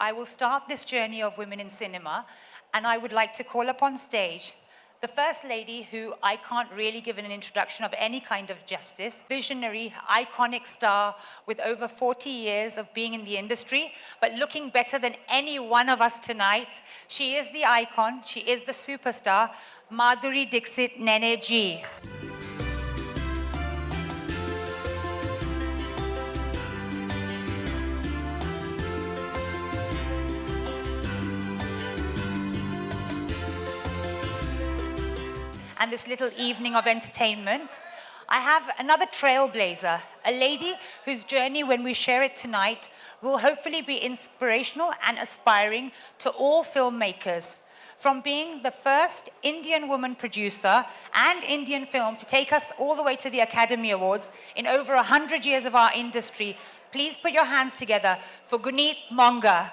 I will start this journey of women in cinema, and I would like to call upon stage the First Lady, who I can't really give an introduction of any kind of justice, visionary, iconic star with over 40 years of being in the industry, but looking better than any one of us tonight. She is the icon, she is the superstar, Madhuri Dixit Nene Ji. And this little evening of entertainment, I have another trailblazer, a lady whose journey, when we share it tonight, will hopefully be inspirational and aspiring to all filmmakers. From being the first Indian woman producer and Indian film to take us all the way to the Academy Awards in over 100 years of our industry, please put your hands together for Guneet Monga.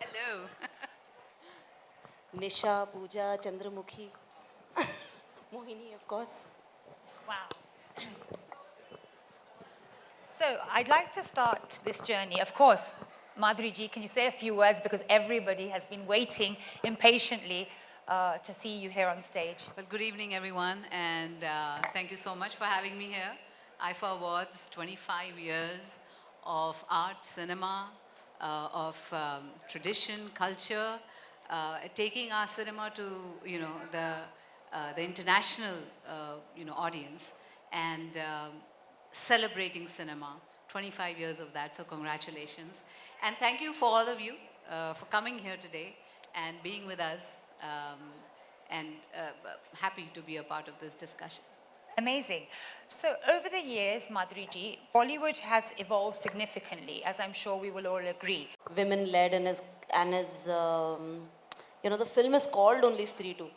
Hello. Nisha, Pooja, Chandramukhi, Mohini, of course. Wow. So I'd like to start this journey. Of course, Madhuri ji, can you say a few words, because everybody has been waiting impatiently to see you here on stage. Well, good evening, everyone, and thank you so much for having me here. IFA Awards, 25 years of art, cinema, of tradition, culture, taking our cinema to the international audience, and celebrating cinema. 25 years of that, so congratulations. And thank you for all of you for coming here today and being with us, and happy to be a part of this discussion. Amazing. So over the years, Madhuri ji, Bollywood has evolved significantly, as I'm sure we will all agree. Women-led and the film is called only Stree 2.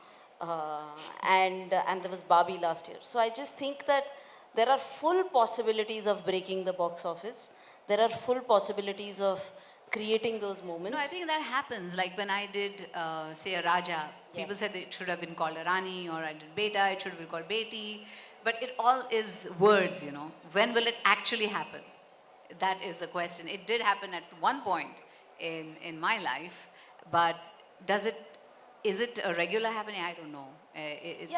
And there was Barbie last year. So I just think that there are full possibilities of breaking the box office. There are full possibilities of creating those moments. No, I think that happens. Like when I did, say, a Raja, people said it should have been called a Rani, or I did Beta, it should have been called Beti. But it all is words, When will it actually happen? That is the question. It did happen at one point in my life, but is it a regular happening? I don't know. It's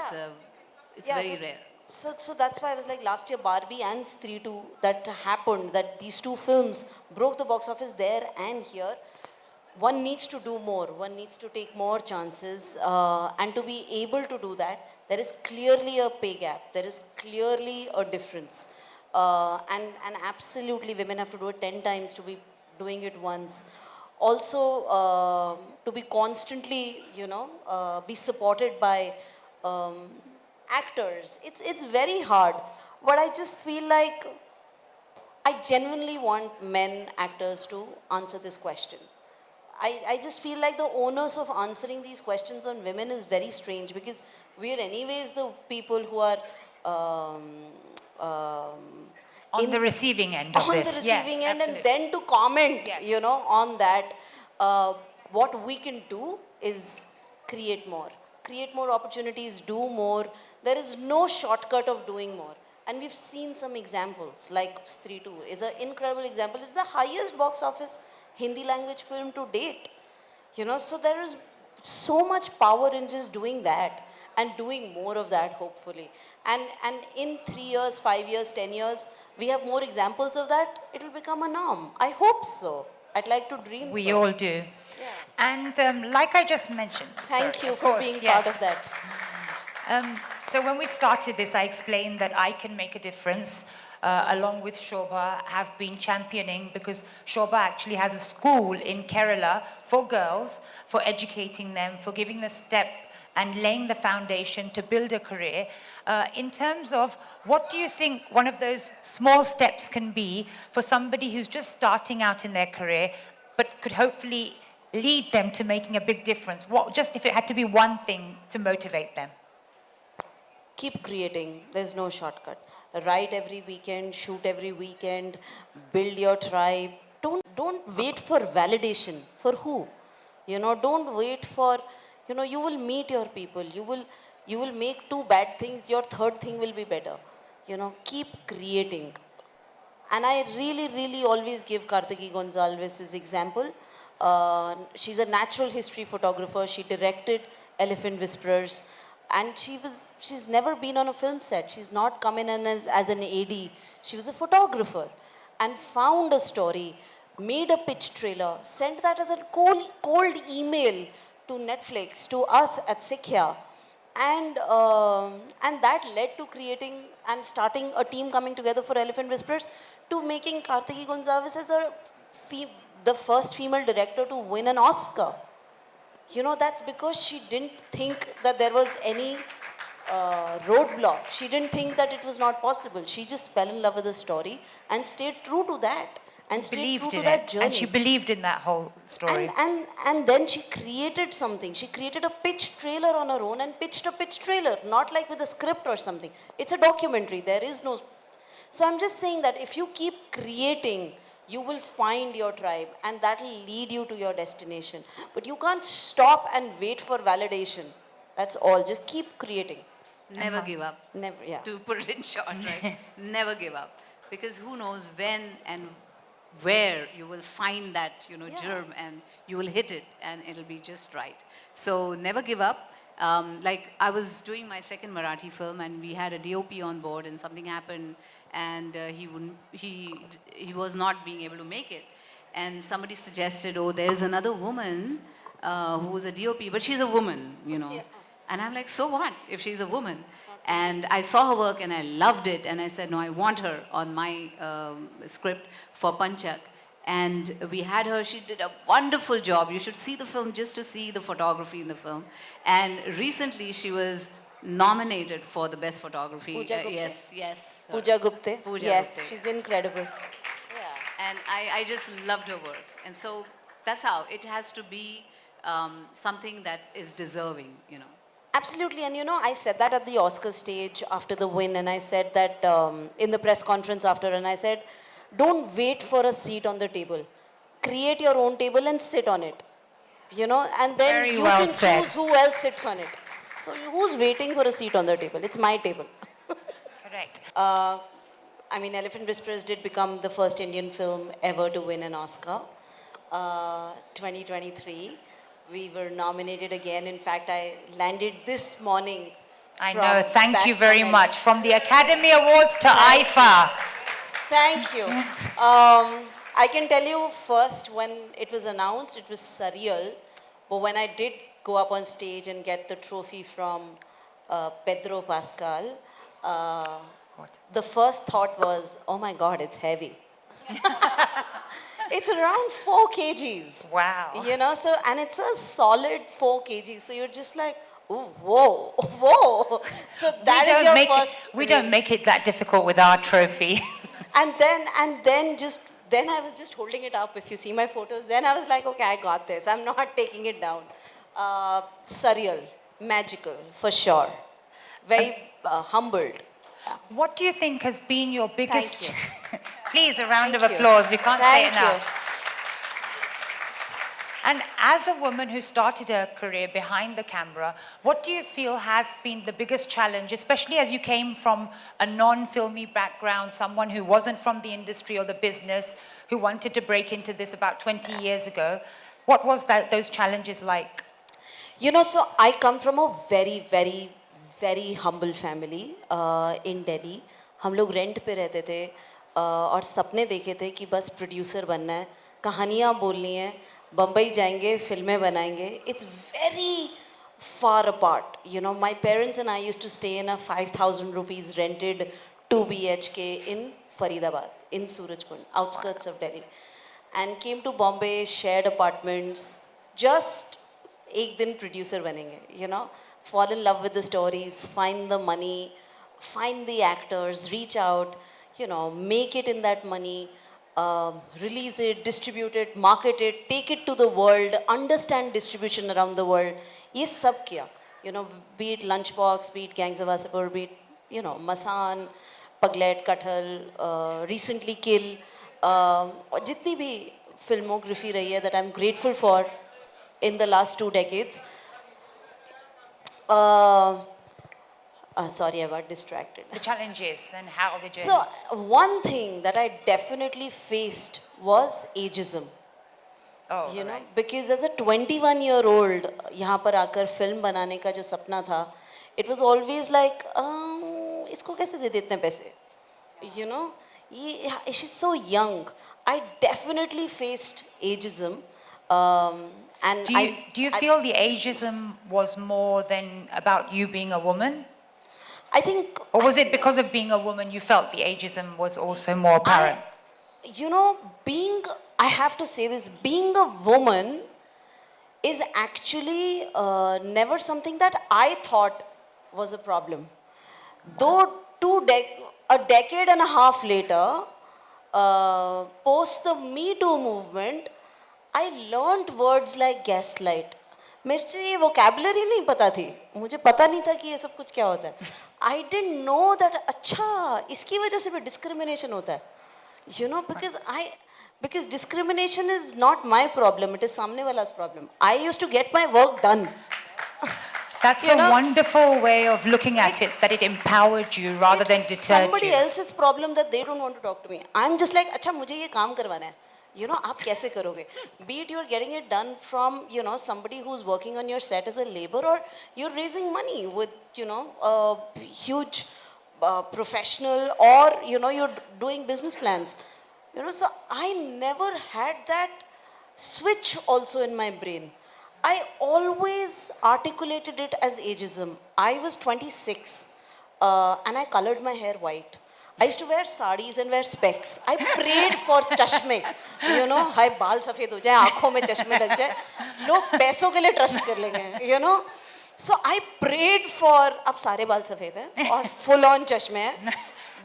very rare. So that's why I was like, last year Barbie and Stree 2, that happened, that these two films broke the box office there and here. One needs to do more. One needs to take more chances. And to be able to do that, there is clearly a pay gap. There is clearly a difference. And absolutely, women have to do it 10 times to be doing it once. Also, to be constantly, be supported by actors. It's very hard. But I just feel like I genuinely want men actors to answer this question. I just feel like the onus of answering these questions on women is very strange, because we're anyways the people who are On the receiving end of this. On the receiving end, absolutely. and then to comment, Yes. on that, what we can do is create more. Create more opportunities, do more. There is no shortcut of doing more. And we've seen some examples, like Stree 2 is an incredible example. It's the highest box office Hindi language film to date. So there is so much power in just doing that and doing more of that, hopefully. And in 3 years, 5 years, 10 years, we have more examples of that, it will become a norm. I hope so. I'd like to dream We so. all do. And like I just mentioned. Thank you of for course, being yes. part of that. So when we started this, I explained that I can make a difference, along with Shobha, have been championing, because Shobha actually has a school in Kerala for girls, for educating them, for giving the step and laying the foundation to build a career. In terms of, what do you think one of those small steps can be for somebody who's just starting out in their career, but could hopefully lead them to making a big difference? What, just if it had to be one thing to motivate them? Keep creating. There's no shortcut. write every weekend, shoot every weekend, build your tribe. Don't wait for validation. For who? Don't wait for, you will meet your people. You will make two bad things, your third thing will be better. Keep creating. And I really, really always give Kartiki Gonzalez his example. She's a natural history photographer. She directed Elephant Whisperers, and she's never been on a film set. She's not come in as an AD. She was a photographer, and found a story, made a pitch trailer, sent that as a cold email to Netflix, to us at Sikhya, and that led to creating and starting a team coming together for Elephant Whispers, to making Kartiki Gonzalez as the first female director to win an Oscar. That's because she didn't think that there was any roadblock. She didn't think that it was not possible. She just fell in love with the story and stayed true to that. And stayed Believed true in to that it, journey. and she believed in that whole story. And then she created something. She created a pitch trailer on her own and pitched a pitch trailer, not like with a script or something. It's a documentary. There is no. So I'm just saying that if you keep creating, you will find your tribe, and that will lead you to your destination. But you can't stop and wait for validation. That's all. Just keep creating. Never give up. Never, yeah. To put it in short, right? Never give up. Because who knows when and where you will find that, germ, and you will hit it and it'll be just right. So never give up. Like I was doing my second Marathi film and we had a DOP on board and something happened and he was not being able to make it. And somebody suggested, oh, there's another woman who's a DOP, but she's a woman, Yeah. And I'm like, so what if she's a woman? And I saw her work and I loved it. And I said, no, I want her on my script for Panchak. And we had her. She did a wonderful job. You should see the film just to see the photography in the film. And recently she was nominated for the best photography. Pooja Gupte. Yes. Pooja Gupte. Pooja yes, Gupte. she's incredible. Yeah. And I just loved her work. And so that's how it has to be something that is deserving, Absolutely, and I said that at the Oscar stage after the win, and I said that in the press conference after, and I said, don't wait for a seat on the table. Create your own table and sit on it, and then Very you well can said. choose who else sits on it. So who's waiting for a seat on the table? It's my table. Correct. Elephant Whisperers did become the first Indian film ever to win an Oscar. 2023. We were nominated again. In fact, I landed this morning. I from know. Thank back you very from much. From the Academy Awards to IFA. Thank you. I can tell you first, when it was announced, it was surreal. But when I did go up on stage and get the trophy from Pedro Pascal, the first thought was, oh my God, it's heavy. It's around 4 kgs. Wow. And it's a solid 4 kgs. So you're just like, ooh, whoa. So that is your first. We don't make it that difficult with our trophy. And then I was just holding it up. If you see my photos, then I was like, okay, I got this. I'm not taking it down. Surreal, magical, for sure. Very humbled. What do you think has been your biggest... Thank Please, a round of Thank you. applause. We can't say Thank enough. you. And as a woman who started her career behind the camera, what do you feel has been the biggest challenge, especially as you came from a non-filmy background, someone who wasn't from the industry or the business, who wanted to break into this about 20 years ago? What was those challenges like? So I come from a very, very, very humble family in Delhi. हम लोग rent पे रहते थे और सपने देखे थे कि बस प्रोड्यूसर बनना है, कहानियाँ बोलनी है, बम्बई जाएंगे, फिल्में बनाएंगे. It's very far apart. My parents and I used to stay in a 5,000 rupees rented 2 BHK in Faridabad, in Surajkund, outskirts of Delhi. And came to Bombay, shared apartments, just एक दिन producer बनेंगे, fall in love with the stories, find the money, find the actors, reach out, make it in that money, release it, distribute it, market it, take it to the world, understand distribution around the world. ये सब किया, be it Lunchbox, be it Gangs of Wasseypur, be it, Masan, Pagglait, कटहल, recently Kill, और जितनी भी filmography रही है that I'm grateful for in the last 2 decades. Sorry, I got distracted. The challenges and how the journey. So one thing that I definitely faced was ageism. Oh, You know, right. because as a 21-year-old, यहाँ पर आकर film बनाने का जो सपना था, it was always like, इसको कैसे दे देते हैं पैसे? You know, she's so young. I definitely faced ageism, and Do you feel the ageism was more than about you being a woman? I think, Or was it because of being a woman you felt the ageism was also more apparent? you know, I have to say this, being a woman is actually never something that I thought was a problem. Though a decade and a half later, post the Me Too movement, I learned words like gaslight. मुझे ये vocabulary नहीं पता थी, मुझे पता नहीं था कि ये सब कुछ क्या होता है. I didn't know that अच्छा इसकी वजह से भी discrimination होता है. You know, because discrimination is not my problem, it is सामने वाला's problem. I used to get my work done. That's You a know, wonderful way of looking at it, that it empowered you rather than It's deterred somebody you. else's problem that they don't want to talk to me. I'm just like, अच्छा मुझे ये काम करवाना है. You know, आप कैसे करोगे? Be it you're getting it done from, you know, somebody who's working on your set as a labor, or you're raising money with, you know, a huge professional, or, you know, you're doing business plans. You know, so I never had that switch also in my brain. I always articulated it as ageism. I was 26 and I colored my hair white. I used to wear sarees and wear specs. I prayed for chashme. You know, हाय बाल सफेद हो जाए, आँखों में चश्मे लग जाए, लोग पैसों के लिए ट्रस्ट कर लेंगे. You know, so I prayed for. अब सारे बाल सफेद हैं और full on चश्मे हैं. And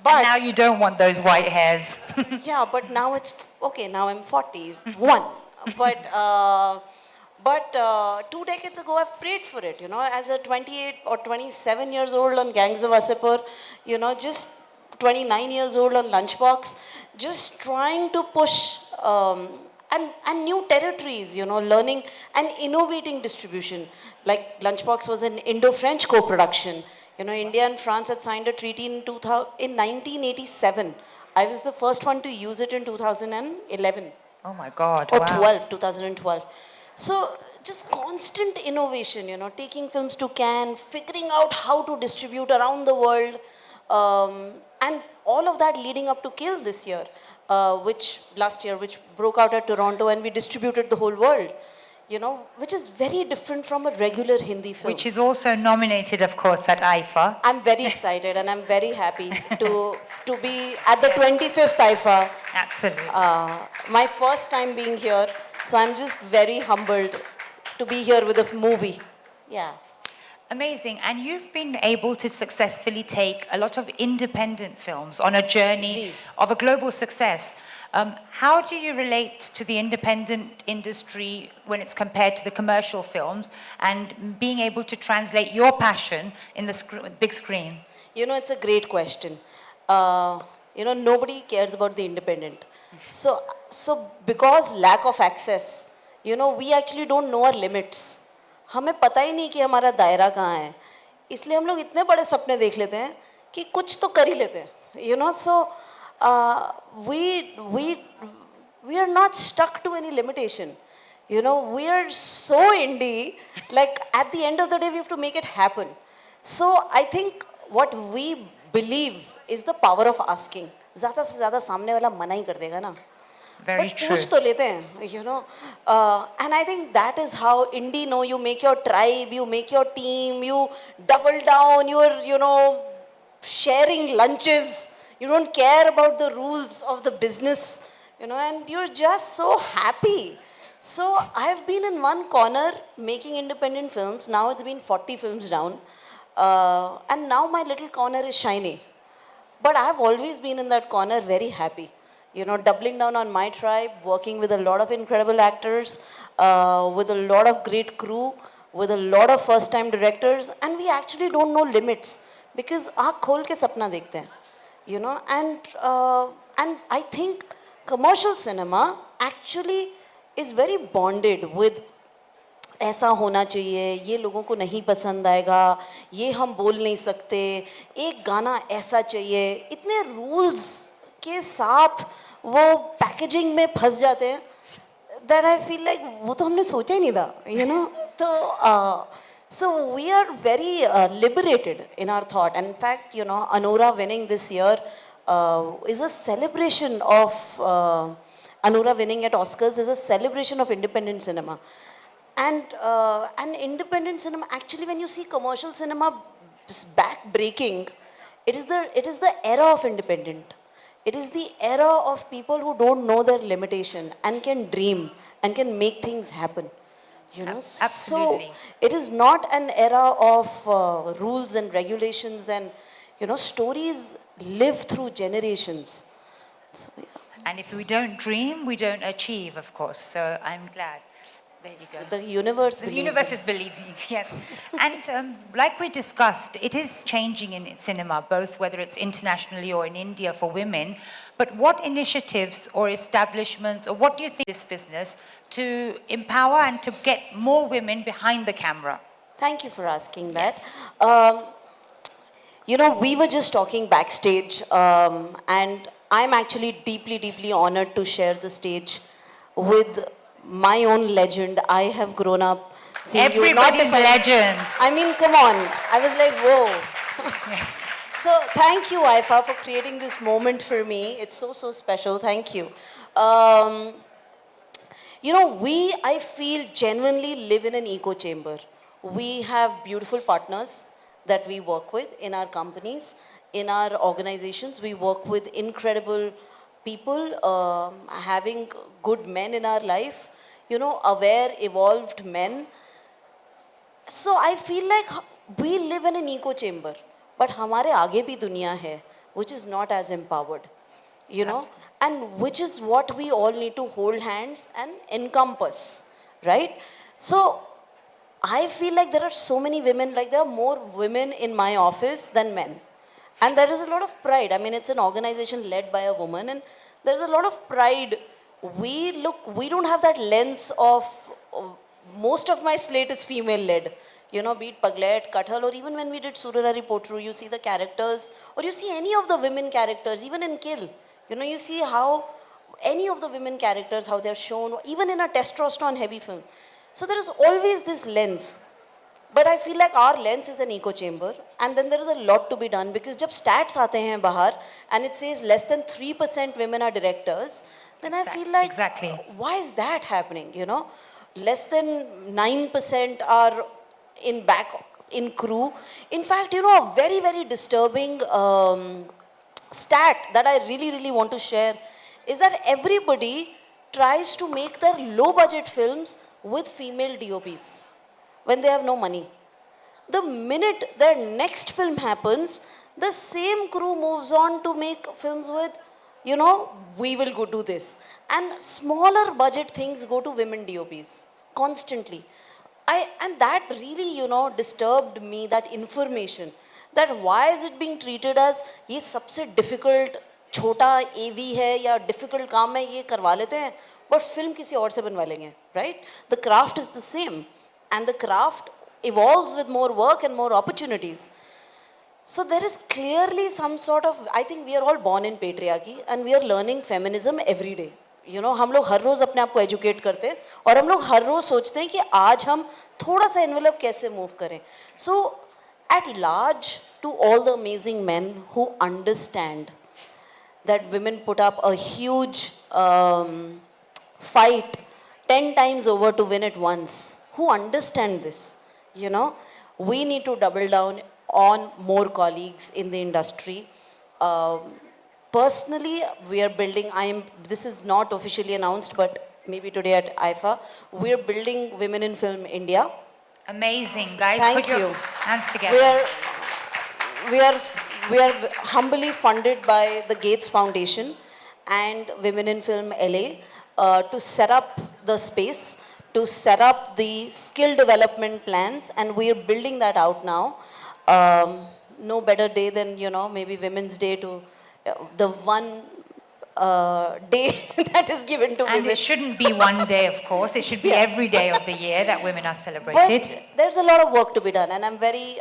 But now you don't want those white hairs. yeah, but now it's okay. Now I'm 41, but 2 decades ago I've prayed for it. You know, as a 28 or 27 years old on Gangs of Wasseypur, you know, just 29 years old on Lunchbox, just trying to push and new territories. You know, learning and innovating distribution. Like Lunchbox was an Indo-French co-production. You know, India and France had signed a treaty in 1987. I was the first one to use it in 2011 Oh my God, or wow. 2012. So just constant innovation, you know, taking films to Cannes, figuring out how to distribute around the world, and all of that leading up to Kill this year, which broke out at Toronto, and we distributed the whole world. You know, which is very different from a regular Hindi film. Which is also nominated, of course, at IFA. I'm very excited and I'm very happy to be at the 25th IFA. Absolutely. My first time being here, so I'm just very humbled to be here with a movie. Yeah. Amazing. And you've been able to successfully take a lot of independent films on a journey Ji. of a global success. How do you relate to the independent industry when it's compared to the commercial films, and being able to translate your passion in the big screen? You know, it's a great question. You know, nobody cares about the independent. So because lack of access, you know, we actually don't know our limits. हमें पता ही नहीं कि हमारा दायरा कहाँ है. इसलिए हम लोग इतने बड़े सपने देख लेते हैं कि कुछ तो कर ही लेते हैं. You know, so we are not stuck to any limitation. You know, we are so indie, like at the end of the day we have to make it happen. So I think what we believe is the power of asking. ज़्यादा से ज़्यादा सामने वाला मना ही कर देगा ना. Very But true. पूछ तो लेते हैं, you know. And I think that is how indie, know, you make your tribe, you make your team, you double down, you're, you know, sharing lunches. You don't care about the rules of the business, you know, and you're just so happy. So I've been in one corner making independent films. Now it's been 40 films down. And now my little corner is shiny. But I've always been in that corner very happy. You know, doubling down on my tribe, working with a lot of incredible actors, with a lot of great crew, with a lot of first-time directors, and we actually don't know limits because आँख खोल के सपना देखते हैं. you know, and I think commercial cinema actually is very bonded with ऐसा होना चाहिए, ये लोगों को नहीं पसंद आएगा, ये हम बोल नहीं सकते, एक गाना ऐसा चाहिए, इतने रूल्स के साथ वो पैकेजिंग में फंस जाते हैं that I feel like वो तो हमने सोचा ही नहीं था, you know. तो so we are very liberated in our thought, and in fact, you know, Anura winning this year is a celebration of Anura winning at Oscars is a celebration of independent cinema. And independent cinema, actually, when you see commercial cinema back breaking, it is the era of independent. It is the era of people who don't know their limitation and can dream and can make things happen. You know, Absolutely. so it is not an era of rules and regulations, and you know, stories live through generations. So, yeah. And if we don't dream, we don't achieve, of course. So I'm glad. There you go. The universe The believes universe in- believes you, yes. And like we discussed, it is changing in cinema, both whether it's internationally or in India for women. But what initiatives or establishments, or what do you think this business to empower and to get more women behind the camera? Thank you for asking that. You know, we were just talking backstage, and I'm actually deeply, deeply honored to share the stage with my own legend. I have grown up seeing you. Not Everybody's if I- legend. I mean, come on. I was like, whoa. So thank you, Aifa, for creating this moment for me. It's so, so special. Thank you. You know, I feel, genuinely live in an echo chamber. We have beautiful partners that we work with in our companies, in our organizations. We work with incredible people, having good men in our life, you know, aware, evolved men. So I feel like we live in an echo chamber, but हमारे आगे भी दुनिया है, which is not as empowered, you know, and which is what we all need to hold hands and encompass, right? So I feel like there are so many women, like there are more women in my office than men. And there is a lot of pride. I mean, it's an organization led by a woman, and there's a lot of pride. We don't have that lens of, most of my slate is female led. You know, be it Paglet, Kathal, or even when we did Surarari Potru, you see the characters, or you see any of the women characters, even in Kill. You know, you see how any of the women characters, how they're shown, even in a testosterone heavy film. So there is always this lens. But I feel like our lens is an echo chamber, and then there is a lot to be done, because जब stats आते हैं बाहर and it says less than 3% women are directors, then I feel like, Exactly. why is that happening, you know? Less than 9% are in crew. In fact, you know, a very, very disturbing stat that I really, really want to share is that everybody tries to make their low budget films with female DOPs when they have no money. The minute their next film happens, the same crew moves on to make films with, you know, we will go do this. And smaller budget things go to women DOPs constantly. And that really, you know, disturbed me, that information. That why is it being treated as ये सबसे difficult छोटा AV है या difficult काम है ये करवा लेते हैं, but film किसी और से बनवा लेंगे, right? The craft is the same, and the craft evolves with more work and more opportunities. So there is clearly some sort of, I think we are all born in patriarchy and we are learning feminism every day. You know, हम लोग हर रोज अपने आप को educate करते हैं और हम लोग हर रोज सोचते हैं कि आज हम थोड़ा सा envelope कैसे move करें. So at large, to all the amazing men who understand that women put up a huge fight 10 times over to win it once, who understand this, you know, we need to double down on more colleagues in the industry. Personally, we are building, this is not officially announced, but maybe today at IFA, we are building Women in Film India. Amazing, guys. Thank Put your you. hands together. We are humbly funded by the Gates Foundation and Women in Film LA to set up the space, to set up the skill development plans, and we are building that out now. No better day than, you know, maybe Women's Day to the one day that is given to And women. it shouldn't be one day, of course. It should be Yeah. every day of the year that women are But celebrated. there's a lot of work to be done, and I'm very.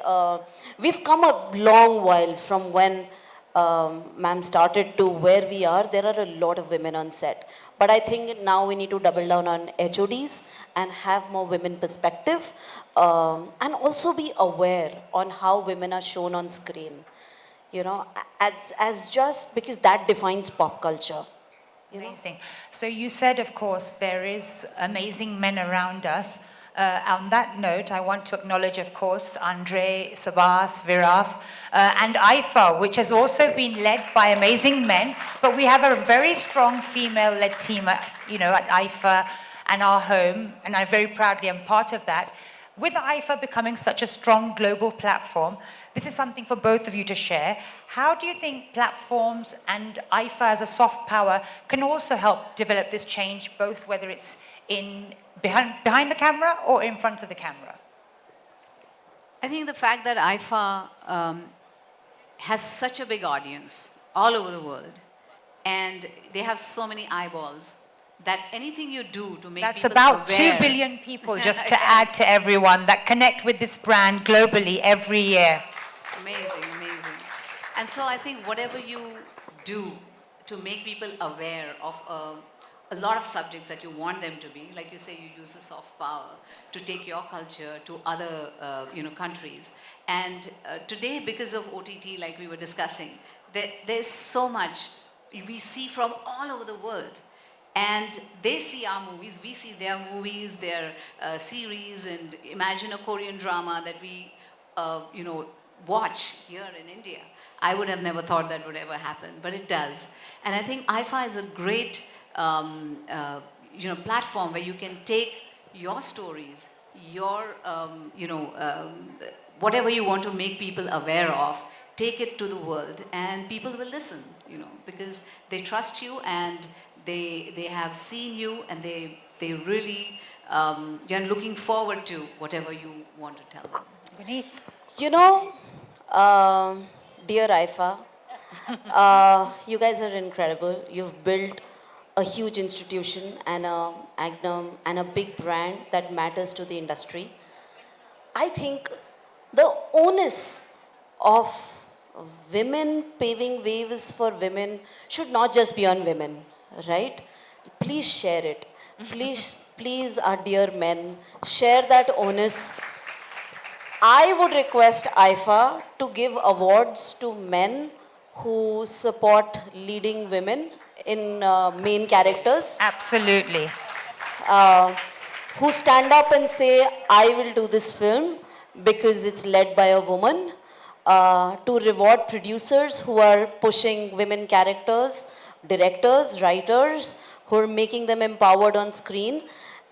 We've come a long while from when ma'am started to where we are. There are a lot of women on set, but I think now we need to double down on HODs and have more women perspective, and also be aware on how women are shown on screen. You know, as just because that defines pop culture. You know? Amazing. So you said, of course, there is amazing men around us. On that note, I want to acknowledge, of course, Andre, Sabas, Viraf, and IFA, which has also been led by amazing men. But we have a very strong female-led team, at IFA and our home, and I very proudly am part of that. With IFA becoming such a strong global platform, this is something for both of you to share. How do you think platforms and IFA as a soft power can also help develop this change, both whether it's behind the camera or in front of the camera? I think the fact that IFA has such a big audience all over the world, and they have so many eyeballs, that anything you do to make That's people about aware, 2 billion people, just to add to everyone, that connect with this brand globally every year. Amazing, amazing. And so I think whatever you do to make people aware of a lot of subjects that you want them to be, like you say, you use the soft power to take your culture to other countries. And today, because of OTT, like we were discussing, there's so much we see from all over the world. And they see our movies, we see their movies, their series, and imagine a Korean drama that we, watch here in India. I would have never thought that would ever happen, but it does. And I think IFA is a great, platform where you can take your stories, your, whatever you want to make people aware of, take it to the world, and people will listen, because they trust you and they have seen you, and they really you're looking forward to whatever you want to tell them. Vineet? You know, dear IFA, you guys are incredible. You've built a huge institution and a big brand that matters to the industry. I think the onus of women paving ways for women should not just be on women, right? Please share it. Please, our dear men, share that onus. I would request IFA to give awards to men who support leading women in main characters, Absolutely. who stand up and say, I will do this film because it's led by a woman, to reward producers who are pushing women characters, directors, writers, who are making them empowered on screen,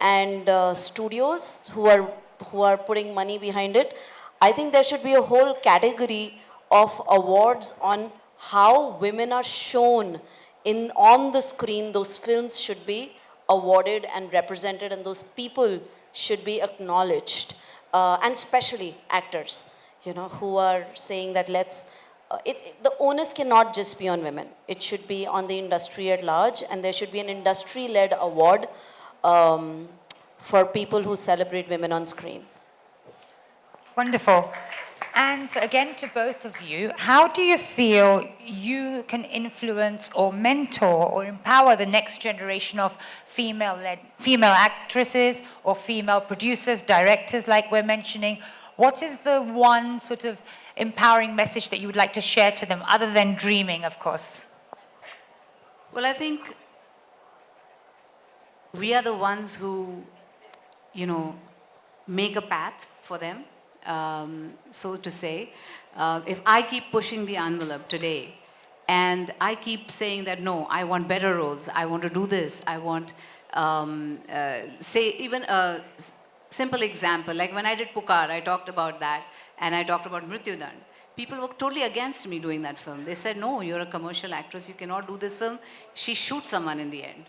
and studios who are putting money behind it. I think there should be a whole category of awards on how women are shown on the screen. Those films should be awarded and represented, and those people should be acknowledged, and especially actors, who are saying that the onus cannot just be on women. It should be on the industry at large, and there should be an industry-led award for people who celebrate women on screen. Wonderful. And again, to both of you, how do you feel you can influence or mentor or empower the next generation of female actresses or female producers, directors, like we're mentioning? What is the one sort of empowering message that you would like to share to them, other than dreaming, of course? Well, I think we are the ones who, make a path for them, so to say. If I keep pushing the envelope today, and I keep saying that, no, I want better roles, I want to do this, I want, say, even a simple example, like when I did Pukar, I talked about that, and I talked about Mrityudand. People were totally against me doing that film. They said, no, you're a commercial actress, you cannot do this film. She shoots someone in the end,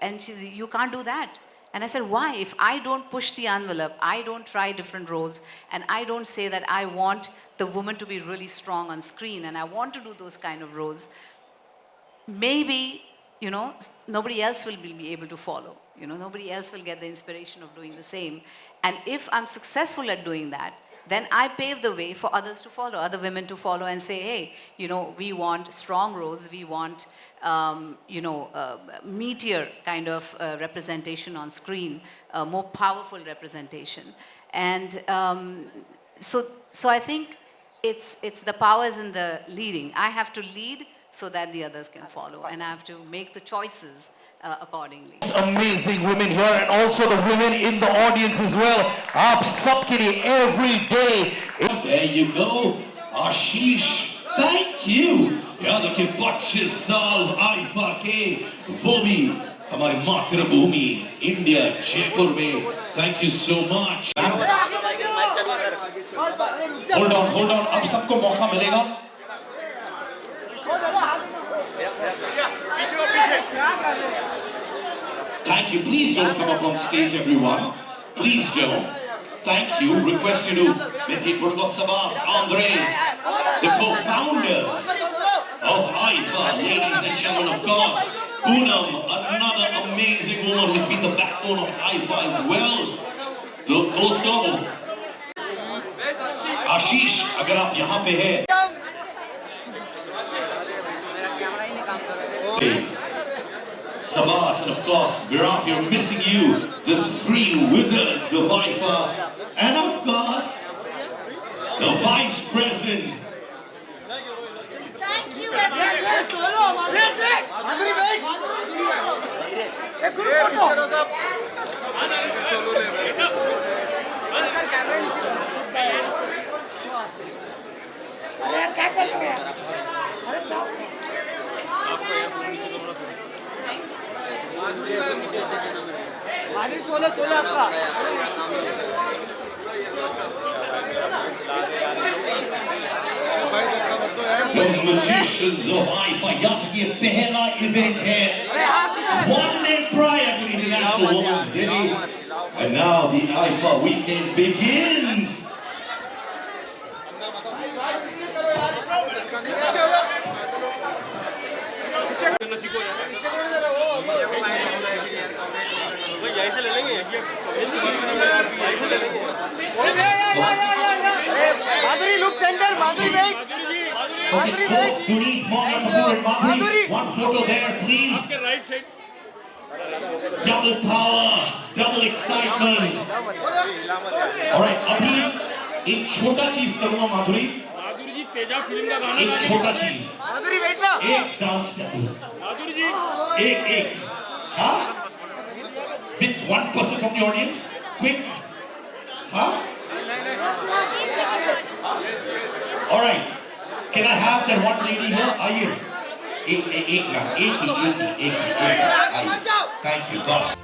and she says, you can't do that. And I said, why? If I don't push the envelope, I don't try different roles, and I don't say that I want the woman to be really strong on screen and I want to do those kind of roles, maybe, nobody else will be able to follow. Nobody else will get the inspiration of doing the same. And if I'm successful at doing that, then I pave the way for others to follow, other women to follow and say, hey, we want strong roles, we want, meatier kind of representation on screen, more powerful representation. And so I think it's the power is in the leading. I have to lead so that the others can follow, and I have to make the choices accordingly. Amazing women here, and also the women in the audience as well. Aap sabke liye every day. There you go, Ashish. Thank you. याद रखिए 25 साल IIFA के, वो भी हमारी मातृभूमि India Jaipur में. Thank you so much. Hold on. अब सबको मौका मिलेगा. Thank you. Please don't come up on stage, everyone. Please don't. Thank you. Request you to maintain protocol. Sabas, Andre, the co-founders of IFA, ladies and gentlemen, of course. Poonam, another amazing woman who's been the backbone of IFA as well. दोस्तों, आशीष, अगर आप यहाँ पे हैं, Sabas, and of course, Viraf, you're missing you, the three wizards of IFA, and of course, the Vice President. Thank you, everyone. The magicians of IFA, याद ये पहला event है, 1 day prior to International Women's Day, and now the IFA weekend begins. Madhuri, look center. Madhuri, wait. Okay, both Guneet, Mona, Kapoor and Madhuri, one photo there, please. Double power, double excitement. All right, अभी एक छोटा चीज करूँगा माधुरी. एक छोटा चीज. Madhuri, wait now. एक dance step. एक, हाँ? With 1% from the audience, quick, huh? All right, can I have that one lady here? आइए, एक, आइए. Thank you, boss.